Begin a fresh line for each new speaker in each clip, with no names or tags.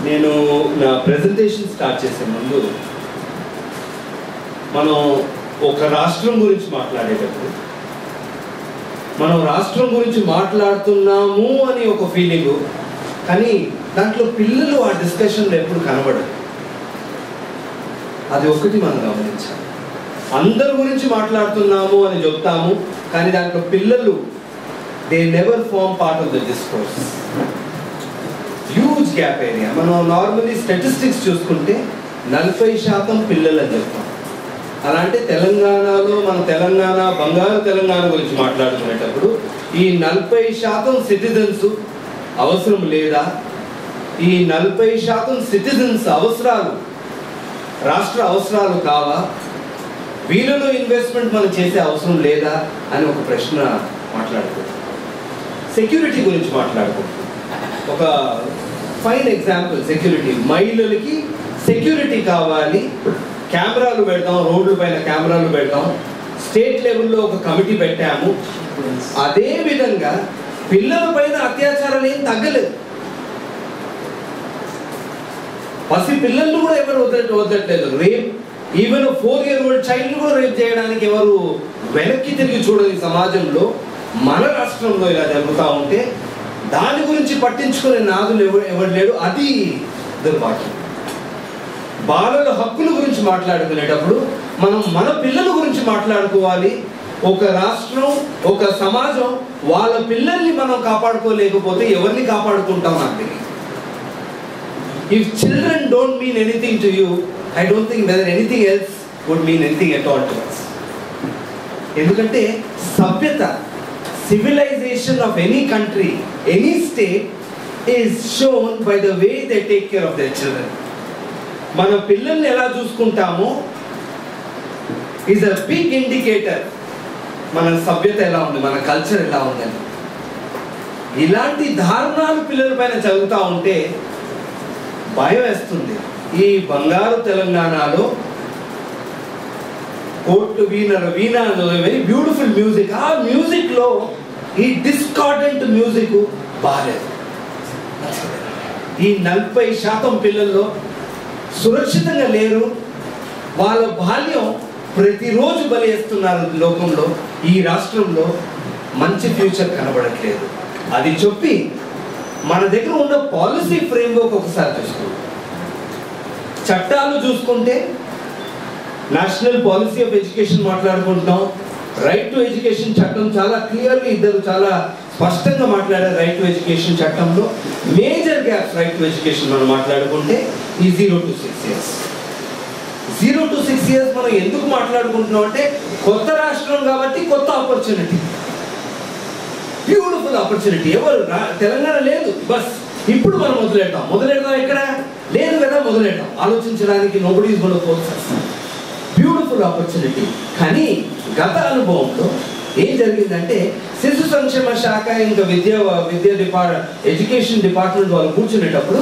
నేను నా presentation start చేసే ముందు మనం ఒక రాష్ట్రం గురించి మాట్లాడేటప్పుడు మనం రాష్ట్రం గురించి మాట్లాడుతున్నాము అని ఒక ఫీలింగు, కానీ దాంట్లో పిల్లలు ఆ డిస్కషన్లో ఎప్పుడు కనబడదు. అది ఒకటి మనం గమనించాలి. అందరి గురించి మాట్లాడుతున్నాము అని చెప్తాము, కానీ దాంట్లో పిల్లలు they never form part of the discourse. Huge gap area. మనం నార్మల్లీ స్టాటిస్టిక్స్ చూసుకుంటే 40% పిల్లలు అని చెప్తాం. అలాంటి తెలంగాణలో మన తెలంగాణ బంగారు తెలంగాణ గురించి మాట్లాడుకునేటప్పుడు ఈ 40% సిటిజన్స్ అవసరం లేదా, ఈ 40% సిటిజన్స్ అవసరాలు రాష్ట్ర అవసరాలు కావా, వీళ్ళలో ఇన్వెస్ట్మెంట్ మనం చేసే అవసరం లేదా అని ఒక ప్రశ్న మాట్లాడుకుంటాం. సెక్యూరిటీ గురించి మాట్లాడుకుంటాం. ఒక ఫైన్ ఎగ్జాంపుల్ సెక్యూరిటీ. మహిళలకి సెక్యూరిటీ కావాలి, కెమెరాలు పెడతాం, రోడ్ల పైన కెమెరాలు పెడతాం, స్టేట్ లెవెల్లో ఒక కమిటీ పెట్టాము. అదే విధంగా పిల్లల పైన అత్యాచారాలు ఏం తగ్గలేదు. పసి పిల్లలు కూడా ఎవరు వదలట్లేదు. రేప్, ఈవెన్ 4-year-old చైల్డ్ కూడా రేప్ చేయడానికి ఎవరు వెనక్కి తిరిగి చూడని సమాజంలో మన రాష్ట్రంలో ఇలా జరుగుతూ ఉంటే దాని గురించి పట్టించుకునే నాదులు ఎవరు లేడు. అది దుర్భాగ్యం. బాలల హక్కుల గురించి మాట్లాడుకునేటప్పుడు మనం మన పిల్లల గురించి మాట్లాడుకోవాలి. ఒక రాష్ట్రం, ఒక సమాజం వాళ్ళ పిల్లల్ని మనం కాపాడుకోలేకపోతే ఎవరిని కాపాడుకుంటాం నాకు తెలియదు. If children don't mean anything to you, I don't think whether anything else would mean anything at all to us. ఎందుకంటే సభ్యత, civilization of any country, any state is shown by the way they take care of their children. మన పిల్లల్ని ఎలా చూసుకుంటామో is a big indicator మన సభ్యత ఎలా ఉంది, మన కల్చర్ ఎలా ఉందని. ఇలాంటి దారుణాలు పిల్లల పైన చదువుతూ ఉంటే భయం వేస్తుంది. ఈ బంగారు తెలంగాణలో కోర్టు వీణ వెరీ బ్యూటిఫుల్ మ్యూజిక్. ఆ మ్యూజిక్ లో ఈ డిస్కార్డెంట్ మ్యూజిక్ బాగాలేదు. ఈ 40% పిల్లల్లో సురక్షితంగా లేరు. వాళ్ళ బాల్యం ప్రతిరోజు బలిస్తున్నారు లోకంలో. ఈ రాష్ట్రంలో మంచి ఫ్యూచర్ కనబడట్లేదు. అది చెప్పి మన దగ్గర ఉన్న పాలసీ ఫ్రేమ్వర్క్ ఒకసారి చూసుకుంటాం. చట్టాలు చూసుకుంటే నేషనల్ పాలసీ ఆఫ్ ఎడ్యుకేషన్ మాట్లాడుకుంటున్నాం. రైట్ టు ఎడ్యుకేషన్ చట్టం చాలా క్లియర్గా ఇద్దరు చాలా స్పష్టంగా మాట్లాడారు. రైట్ టు ఎడ్యుకేషన్ చట్టంలో major gaps right to education మనం మాట్లాడుకుంటే ఈ 0 to 6 years. 0 to 6 years మనం ఎందుకు మాట్లాడుకుంటున్నాం అంటే కొత్త రాష్ట్రం కాబట్టి కొత్త ఆపర్చునిటీ, బ్యూటిఫుల్ ఆపర్చునిటీ. ఎవరు తెలంగాణ లేదు, బస్ ఇప్పుడు మనం మొదలెడతాం ఎక్కడ లేదు కదా, మొదలెడతాం. ఆలోచించడానికి nobody is gonna force us. Beautiful opportunity. కానీ గత అనుభవంలో ఏం జరిగిందంటే శిశు సంక్షేమ శాఖ ఇంకా ఎడ్యుకేషన్ డిపార్ట్మెంట్ వాళ్ళు కూర్చునేటప్పుడు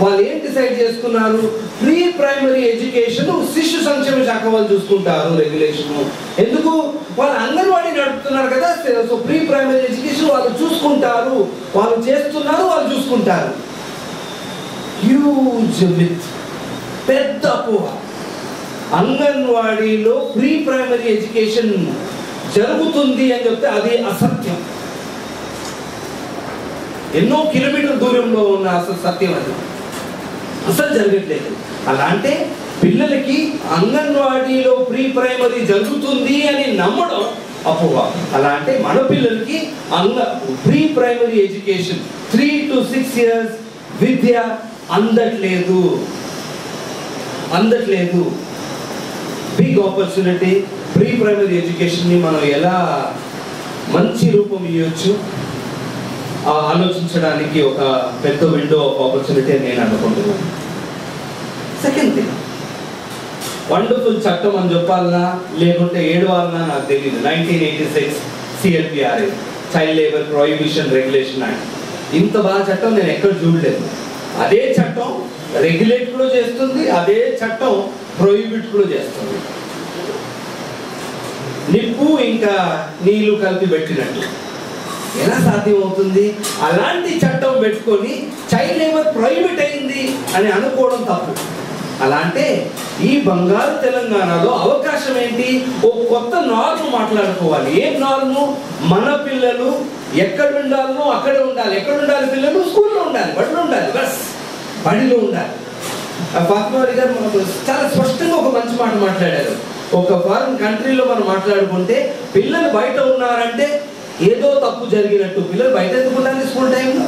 వాళ్ళు ఏం డిసైడ్ చేసుకున్నారు, ప్రీ ప్రైమరీ ఎడ్యుకేషన్ శిశు సంక్షేమ శాఖ వాళ్ళు చూసుకుంటారు రెగ్యులేషన్. ఎందుకు, వాళ్ళు అంగన్వాడీ నడుపుతున్నారు కదా, సో ప్రీ ప్రైమరీ ఎడ్యుకేషన్ వాళ్ళు చూసుకుంటారు, వాళ్ళు చేస్తున్నారు, వాళ్ళు చూసుకుంటారు. హ్యూజ్ మిత్, పెద్ద అపోహ. అంగన్వాడీలో ప్రీ ప్రైమరీ ఎడ్యుకేషన్ జరుగుతుంది అని చెప్తే అది అసత్యం. ఎన్నో కిలోమీటర్ల దూరంలో ఉన్న అసలు సత్యం అది. అసలు జరగట్లేదు. అలా అంటే పిల్లలకి అంగన్వాడీలో ప్రీ ప్రైమరీ జరుగుతుంది అని నమ్మడం అపోహ. అలా అంటే మన పిల్లలకి pre primary education 3 to 6 years విద్య అందట్లేదు. Big opportunity. ప్రీ ప్రైమరీ ఎడ్యుకేషన్ని మనం ఎలా మంచి రూపం ఇవ్వచ్చు ఆలోచించడానికి ఒక పెద్ద విండో ఆఫ్ ఆపర్చునిటీ అని నేను అనుకుంటున్నాను. సెకండ్ థింగ్, వండర్ఫుల్ చట్టం అని చెప్పాలన్నా లేకుంటే ఏడవాలన్నా నాకు తెలియదు. 1986 CLPRA, child labour prohibition regulation act. ఇంత బాగా చట్టం నేను ఎక్కడ చూడలేదు. అదే చట్టం రెగ్యులేట్ కూడా చేస్తుంది, అదే చట్టం ప్రొహిబిట్ కూడా చేస్తుంది. నిప్పు ఇంకా నీళ్లు కలిపి పెట్టినట్టు. ఎలా సాధ్యం అవుతుంది? అలాంటి చట్టం పెట్టుకొని చైల్డ్ లేబర్ ప్రొహిబిట్ అయింది అని అనుకోవడం తప్పు. అలా అంటే ఈ బంగారు తెలంగాణలో అవకాశం ఏంటి? ఓ కొత్త నార్మ్ మాట్లాడుకోవాలి. ఏం నార్ము? మన పిల్లలు ఎక్కడ ఉండాలనో అక్కడే ఉండాలి. ఎక్కడ ఉండాలి పిల్లలు? స్కూల్లో ఉండాలి, బడిలో ఉండాలి, బస్ బడిలో ఉండాలి. ఫాతిమా గారు మనకు చాలా స్పష్టంగా ఒక మంచి మాట మాట్లాడారు. ఒక ఫారిన్ కంట్రీలో మనం మాట్లాడుకుంటే పిల్లలు బయట ఉన్నారంటే ఏదో తప్పు జరిగినట్టు. పిల్లలు బయట ఎందుకు ఉండాలి స్కూల్ టైంలో?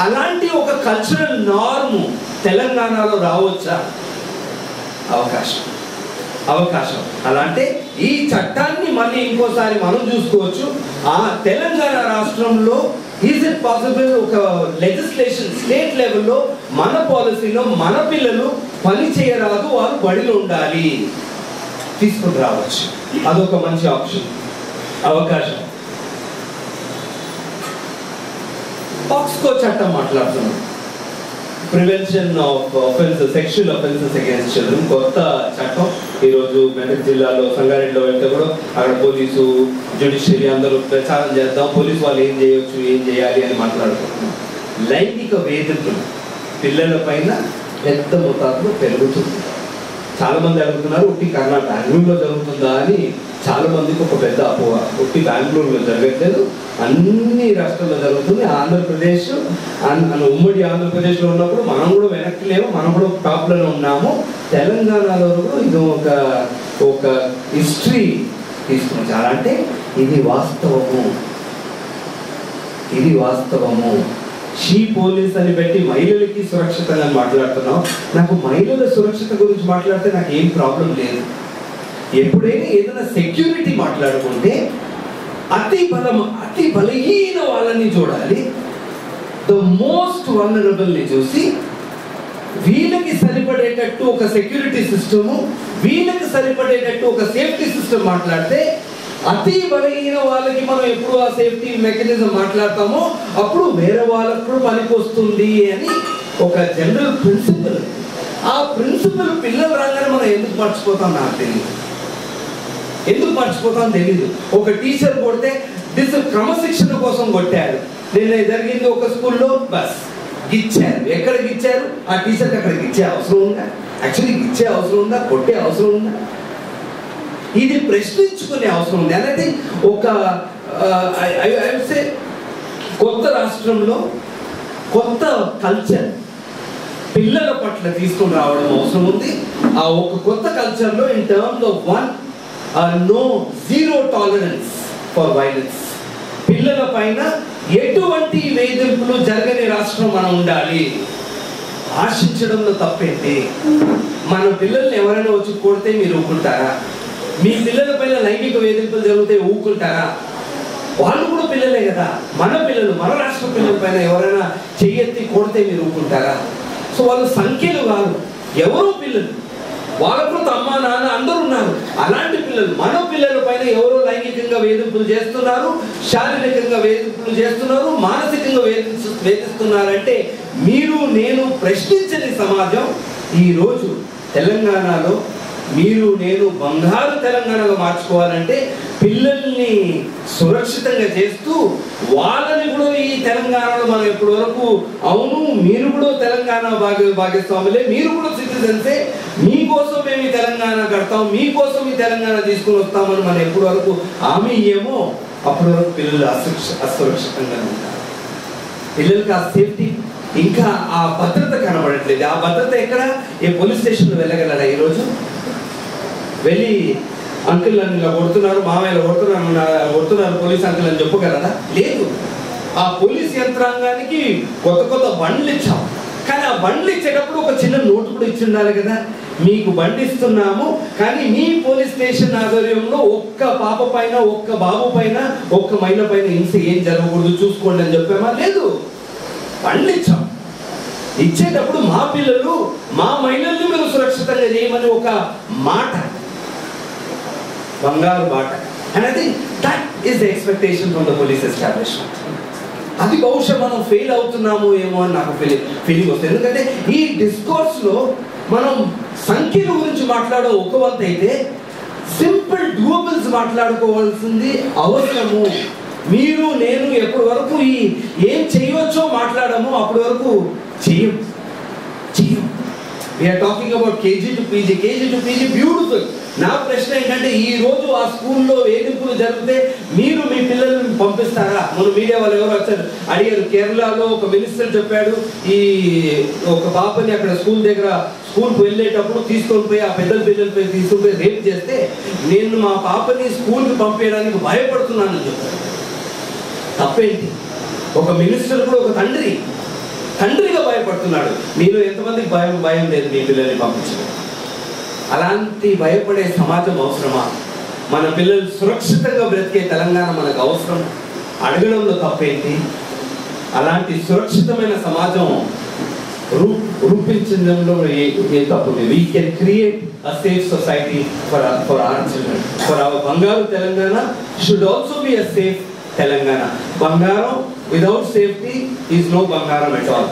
అలాంటి ఒక కల్చరల్ నార్మ్ తెలంగాణలో రావచ్చా? అవకాశం. అలా అంటే ఈ చట్టాన్ని మళ్ళీ ఇంకోసారి మనం చూసుకోవచ్చు. ఆ తెలంగాణ రాష్ట్రంలో ఈజ్ ఇట్ పాసిబుల్ ఒక లెజిస్లేషన్ స్టేట్ లెవెల్లో మన పాలసీలో మన పిల్లలు పని చేయరాదు, వారు బడిలో ఉండాలి, తీసుకుని రావచ్చు. అదొక మంచి ఆప్షన్, అవకాశం. పాక్స్కో చట్టం మాట్లాడుతున్నాం, prevention of offences, sexual offences against children. కొత్త చట్టం ఈరోజు మెదక్ జిల్లాలో సంగారెడ్డిలో వెళ్తే కూడా అక్కడ పోలీసు, జ్యుడిషియరీ అందరూ ప్రచారం చేద్దాం, పోలీసు వాళ్ళు ఏం చేయొచ్చు, ఏం చేయాలి అని మాట్లాడుకుంటున్నాం. లైంగిక వేధింపులు పిల్లల పైన పెద్ద మోతాదులో పెరుగుతుంది. చాలా మంది అడుగుతున్నారు, ఉట్టి బెంగళూరులో జరుగుతుందా అని. చాలా మందికి ఒక పెద్ద అపోహ. ఉట్టి బెంగళూరులో జరగట్లేదు, అన్ని రాష్ట్రాల్లో జరుగుతుంది. ఆంధ్రప్రదేశ్ ఉమ్మడి ఆంధ్రప్రదేశ్లో ఉన్నప్పుడు మనం కూడా వెనక్కి లేవు, మనం కూడా టాప్లో ఉన్నాము. తెలంగాణలో కూడా ఇది ఒక హిస్టరీ తీసుకున్నాం. చాలా అంటే ఇది వాస్తవము. షీ పోలీస్ అని పెట్టి మహిళలకి సురక్షితంగా మాట్లాడుతున్నాం. నాకు మహిళల సురక్షిత గురించి మాట్లాడితే నాకు ఏం ప్రాబ్లం లేదు. ఎప్పుడైనా ఏదైనా సెక్యూరిటీ మాట్లాడుకుంటే అతి బలహీన వాళ్ళని చూడాలి, ద మోస్ట్ వల్నరబుల్ని చూసి వీళ్ళకి సరిపడేటట్టు ఒక సెక్యూరిటీ సిస్టము, వీళ్ళకి సరిపడేటట్టు ఒక సేఫ్టీ సిస్టమ్ మాట్లాడితే, అతి బలహీన వాళ్ళకి మనం ఎప్పుడు ఆ సేఫ్టీ మెకానిజం మాట్లాడతామో అప్పుడు వేరే వాళ్ళకు కూడా పనికి వస్తుంది అని ఒక జనరల్ ప్రిన్సిపల్. ఆ ప్రిన్సిపల్ పిల్లలు రాగానే మనం ఎందుకు మర్చిపోతాం నాకు తెలియదు. ఒక టీచర్ కొడితే క్రమశిక్షణ కోసం కొట్టారు. నిన్న జరిగింది ఒక స్కూల్లో, బస్ గిచ్చారు. ఎక్కడ గిచ్చారు? ఆ టీచర్కి అక్కడ గిచ్చే అవసరం ఉందా? కొట్టే అవసరం ఉందా? ఇది ప్రశ్నించుకునే అవసరం ఉంది. అనేది ఒక కొత్త రాష్ట్రంలో కొత్త కల్చర్ పిల్లల పట్ల తీసుకొని రావడం అవసరం ఉంది. ఆ ఒక కొత్త కల్చర్లో in terms of zero tolerance for violence. పిల్లల పైన ఎటువంటి వేధింపులు జరగని రాష్ట్రం మనం ఉండాలి. ఆశించడంలో తప్పేంటి? మన పిల్లల్ని ఎవరైనా వచ్చి కొడితే మీరు ఊరుకుంటారా? మీ పిల్లల పైన లైంగిక వేధింపులు జరిగితే ఊరుకుంటారా? వాళ్ళు కూడా పిల్లలే కదా, మన పిల్లలు, మన రాష్ట్ర పిల్లల పైన ఎవరైనా చెయ్యెత్తి కొడితే మీరు ఊరుకుంటారా? సో వాళ్ళు సంఖ్యలు కాదు, ఎవరో పిల్లలు, వాళ్ళకు అమ్మ నాన్న అందరూ ఉన్నారు. అలాంటి పిల్లలు, మన పిల్లల పైన ఎవరో లైంగికంగా వేధింపులు చేస్తున్నారు, శారీరకంగా వేధింపులు చేస్తున్నారు, మానసికంగా వేధిస్తున్నారంటే మీరు నేను ప్రశ్నించని సమాజం ఈరోజు తెలంగాణలో మీరు నేను బంగారు తెలంగాణగా మార్చుకోవాలంటే పిల్లల్ని సురక్షితంగా చేస్తూ వాళ్ళని కూడా ఈ తెలంగాణలో మనం ఎప్పటి వరకు అవును మీరు కూడా తెలంగాణ భాగస్వాములే, మీరు కూడా సిటిజన్సే, మీకోసం మేము ఈ తెలంగాణ కడతాం, మీకోసం ఈ తెలంగాణ తీసుకుని వస్తామని మనం ఎప్పటి వరకు హామీ ఇయ్యేమో అప్పటి వరకు పిల్లలు అసురక్షితంగా ఉంటారు. పిల్లలకి ఆ సేఫ్టీ, ఇంకా ఆ భద్రత కనబడట్లేదు. ఆ భద్రత ఎక్కడ? ఏ పోలీస్ స్టేషన్లో వెళ్ళగలరా? ఈరోజు వెళ్ళి అంకుల్ నన్ను ఇలా కొడుతున్నారు, మామయ్యలు కొడుతున్నారు పోలీస్ అంకుల్ అని చెప్పగలరా? లేదు. ఆ పోలీస్ యంత్రాంగానికి కొత్త బండ్లు ఇచ్చాం, కానీ ఆ బండ్లు ఇచ్చేటప్పుడు ఒక చిన్న నోటు కూడా ఇచ్చి ఉండాలి కదా. మీకు బండి ఇస్తున్నాము, కానీ మీ పోలీస్ స్టేషన్ ఆధ్వర్యంలో ఒక్క పాప పైన, ఒక్క బాబు పైన, ఒక్క మహిళ పైన హింస ఏం జరగకూడదు చూసుకోండి అని చెప్పామా? లేదు. బండ్లు ఇచ్చాం. ఇచ్చేటప్పుడు మా పిల్లలు, మా మహిళల్ని మీరు సురక్షితంగా చేయమని ఒక మాట, బంగారు బాట. And I think that is the expectation from the police establishment. అది బహుశా మనం ఫెయిల్ అవుతున్నాము ఏమో అని నాకు ఫీలింగ్ వస్తుంది. ఎందుకంటే ఈ డిస్కోర్స్లో మనం సంఖ్యల గురించి మాట్లాడడం ఒక వంతు అయితే, సింపుల్ డూయబుల్స్ మాట్లాడుకోవాల్సింది అవసరము. మీరు నేను ఎప్పటి వరకు ఈ ఏం చేయవచ్చో మాట్లాడము, అప్పటి వరకు చెయ్యం. We are talking about KG to PG beautiful. నా ప్రశ్న ఏంటంటే, ఈ రోజు ఆ స్కూల్లో వేధింపులు జరిగితే మీరు మీ పిల్లల్ని పంపిస్తారా? మన మీడియా వాళ్ళు ఎవరు వచ్చారు అడిగారు. కేరళలో ఒక మినిస్టర్ చెప్పాడు, ఈ ఒక పాపని అక్కడ స్కూల్కి వెళ్ళేటప్పుడు తీసుకొని పోయి ఆ పెద్ద పిల్లలపై తీసుకొని పోయి రేప్ చేస్తే నేను మా పాపని స్కూల్కి పంపించడానికి భయపడుతున్నానని చెప్పారు. తప్పేంటి? ఒక మినిస్టర్ కూడా ఒక తండ్రిగా భయపడుతున్నాడు. మీలో ఎంతమందికి భయం లేదు మీ పిల్లల్ని పంపించడం? అలాంటి భయపడే సమాజం అవసరమా? మన పిల్లలు సురక్షితంగా బ్రతికే తెలంగాణ మనకు అవసరం. అడగడంలో తప్పేంటి? అలాంటి సురక్షితమైన సమాజం రూపించడంలో ఏ తప్పు లేదు. We can create a safe society for our children. For our Bangaru Telangana should also be a safe Telangana. Bangaram without safety is no bangaram at all.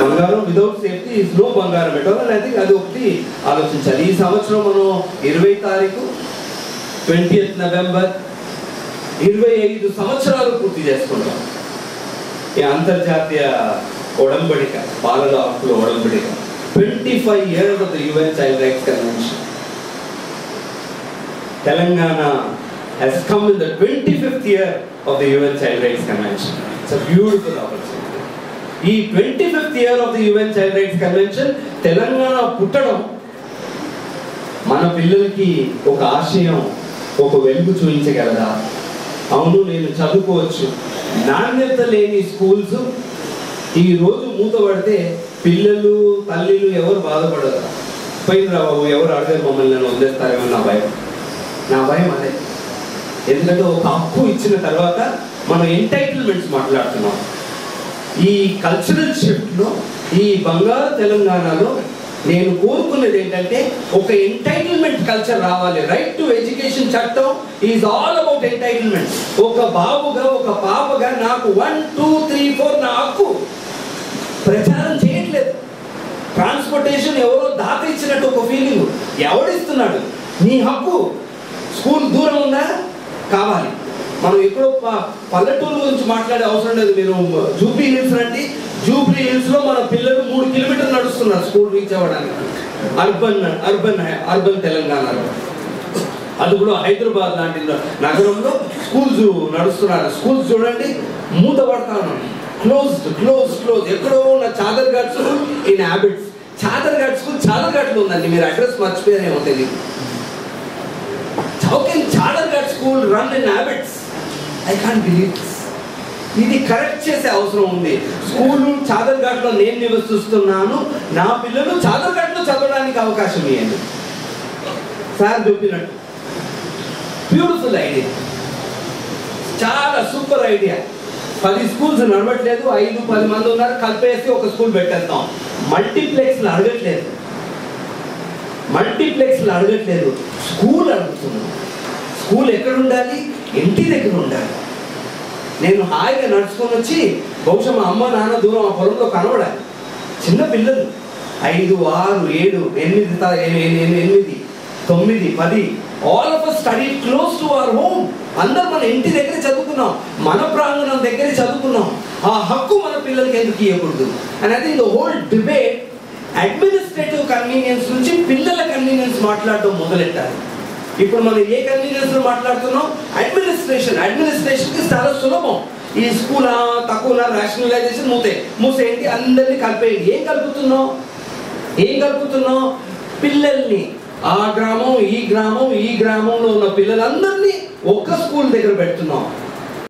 Bangaram without safety is no bangaram at all. అని ఐ థింక్ అది ఒకటి ఆలోచించాలి. ఈ సంవత్సరం మనం 20 తారీఖు 20th నవంబర్ 25 సంవత్సరాలు పూర్తి చేసుకుంటాం ఈ అంతర్జాతీయ ఒడంబడిక, బాలల హక్కుల ఒడంబడిక. 25 years of the UN Child Rights Convention. Telangana has come in the 25th year of the UN Child Rights Convention. It's a beautiful opportunity. ఈ 25th year of the UN Child Rights Convention Telangana పుట్టడం మన పిల్లలకి ఒక ఆశయం, ఒక వెలుగు చూపించగలదా? అవును, నేను చదువుకోవచ్చు. నాణ్యత లేని స్కూల్స్ ఈ రోజు మూతపడితే పిల్లలు, తల్లిలు ఎవరు బాధపడరు. పోయిందిరా బాబు, ఎవరు అడగారు మమ్మల్ని, నన్ను వదిలేస్తారేమో నా భయం అదే. ఎందుకంటే ఒక హక్కు ఇచ్చిన తర్వాత మనం ఎంటైటిల్మెంట్స్ మాట్లాడుతున్నాం. ఈ కల్చరల్ షిఫ్ట్లో, ఈ బంగారు తెలంగాణలో నేను కోరుకున్నది ఏంటంటే ఒక ఎంటైటిల్మెంట్ కల్చర్ రావాలి. రైట్ టు ఎడ్యుకేషన్ చట్టం ఈజ్ ఆల్ అబౌట్ ఎంటైటిల్మెంట్. ఒక బాబుగా, ఒక పాపగా నాకు 1, 2, 3, 4 నా హక్కు ప్రచారం చేయట్లేదు. ట్రాన్స్పోర్టేషన్ ఎవరో దాత ఇచ్చినట్టు ఒక ఫీలింగ్. ఎవడిస్తున్నాడు? నీ హక్కు. స్కూల్ దూరం ఉందా? కావాలి. మనం ఎక్కడో పల్లెటూరు గురించి మాట్లాడే అవసరం లేదు. మీరు జూబ్లీ హిల్స్ రండి. జూబ్లీ హిల్స్ లో మన పిల్లలు 3 కిలోమీటర్లు నడుస్తున్నారు స్కూల్ రీచ్ అవ్వడానికి. అర్బన్ తెలంగాణలో, అది కూడా హైదరాబాద్ లాంటి నగరంలో స్కూల్స్ నడుస్తున్నారు. స్కూల్స్ చూడండి, మూతపడతాను. క్లోజ్. ఎక్కడో ఉన్న Chaderghat school in habits. Chaderghat school చాదర్ఘాట్లో ఉందండి. మీరు అడ్రస్ మర్చిపోయారేమో తెలియదు. How can Chadarghat school run in habits? I can't believe this. ఇది కరెక్ట్ చేసే అవసరం ఉంది. స్కూలు చాదర్ఘాట్లో నేను నివసిస్తున్నాను, నా పిల్లలు చాదర్ఘాట్లో చదవడానికి అవకాశం ఇవ్వండి. సార్ చెప్పినట్టు బ్యూటిఫుల్ ఐడియా, చాలా సూపర్ ఐడియా. 10 స్కూల్స్ నడవట్లేదు, 5-10 మంది ఉన్నారు, కలిపేసి ఒక స్కూల్ పెట్టేద్దాం. మల్టీప్లెక్స్లు అడగట్లేదు, స్కూల్ అడుగుతున్నాం. స్కూల్ ఎక్కడ ఉండాలి? ఇంటి దగ్గర ఉండాలి. నేను హాయిగా నడుచుకొని వచ్చి, బహుశా మా అమ్మ నాన్న దూరం ఆ పొలంలో కనబడాలి. చిన్న పిల్లలు 5, 6, 7, 8, 9, 10 all of us study close to our home. అందరు మన ఇంటి దగ్గర చదువుకున్నాం, మన ప్రాంగణం దగ్గర చదువుకున్నాం. ఆ హక్కు మన పిల్లలకి ఎందుకు ఇవ్వకూడదు? And I think the whole debate administrative convenience నుంచి పిల్లల కన్వీనియన్స్ మాట్లాడడం మొదలెట్టాలి. ఇప్పుడు మనం ఏ కన్వీనియన్స్ లో మాట్లాడుతున్నాం? అడ్మినిస్ట్రేషన్కి చాలా సులభం. ఈ స్కూల్ తక్కువ రేషనలైజేషన్ మూసేయండి, అందరినీ కలిపేయండి. ఏం కలుపుతున్నాం? పిల్లల్ని ఆ గ్రామం, ఈ గ్రామంలో ఉన్న పిల్లలందరినీ ఒక్క స్కూల్ దగ్గర పెడుతున్నాం.